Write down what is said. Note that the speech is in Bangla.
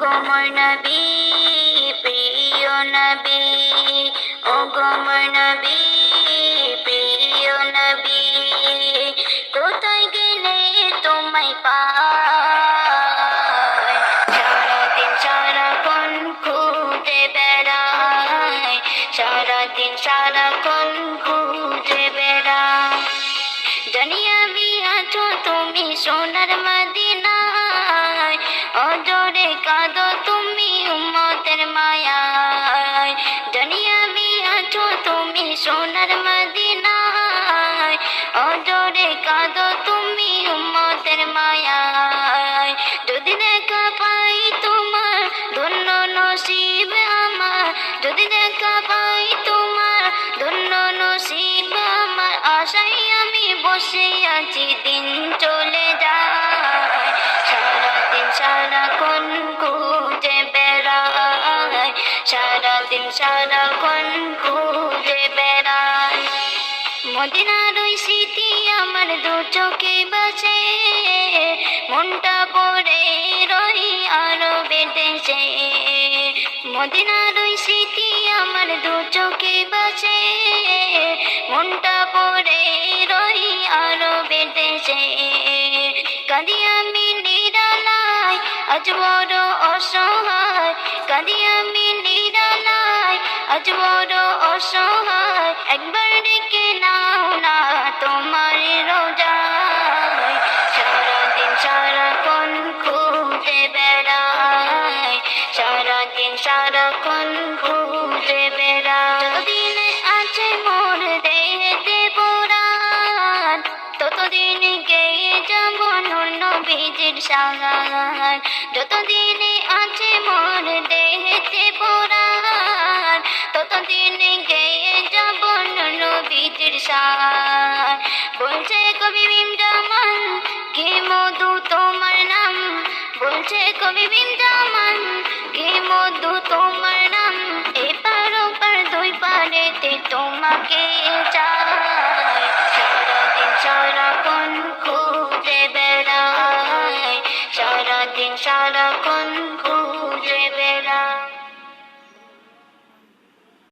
গোমর নবী প্রিয় নবী, ও গোমর নবী প্রিয় নবী, কোথায় গেলে তোমায় পাই? সারাদিন সারাক্ষণ খুঁজে বেড়াই, সারাদিন সারাক্ষণ খুঁজে বেড়াই। জানি আমি আছো তুমি সোনার মদিনায়, অজরে কাঁদো তুমি উম্মতের মায়ায়। জানি আমি আছো তুমি সোনার মদিনায়, অজরে কাঁদো তুমি উম্মতের মায়ায়। যদি দেখা পাই তোমার ধন্য নসিব আমার, যদি দেখা পাই তোমার ধন্য নসিব আমার, আশায় আমি বসে আছি দিন চলে যায়। সারাদিন সারাক্ষণ খুঁজে বেড়াই, সারাদিন সারাক্ষণ খুঁজে বেড়াই। মদিনার ওই স্মৃতি আমার দু চোখে বাসে, মনটা পড়ে রই আরো বেঁধেছে। মদিনার ওই স্মৃতি আমার দু চোখে বাসে, মনটা পড়ে রই আরো বেঁধেছে। কাঁদি আমি নিরালায় আজ বড় অসহায়, কাঁদি আমি নিরালায় আজ বড় অসহায়। একবার ডেকে নাও না তোমার রোজায়, সারাদিন সারাক্ষণ খুঁজে বেড়াই, সারাদিন সারাক্ষণ খুঁজে বেড়াই। যতদিন আছে মোর দেহেতে পুরাণ, ততদিন গেয়ে যাব নূর নবীজির শান। যতদিন আছে মোর দেহেতে পুরাণ, ততদিন গেয়ে যাব নূর নবীজির শান। বলছে কবি ভীম জামান কি মধু তোমার নাম, বলছে কবি ভীম জামান কি মধু তোমার নাম। এপার ওপার দুই পারেতে তোমাকে চাই, সারাদিন সারাক্ষণ খুঁজে বেড়াই, সারাদিন সারা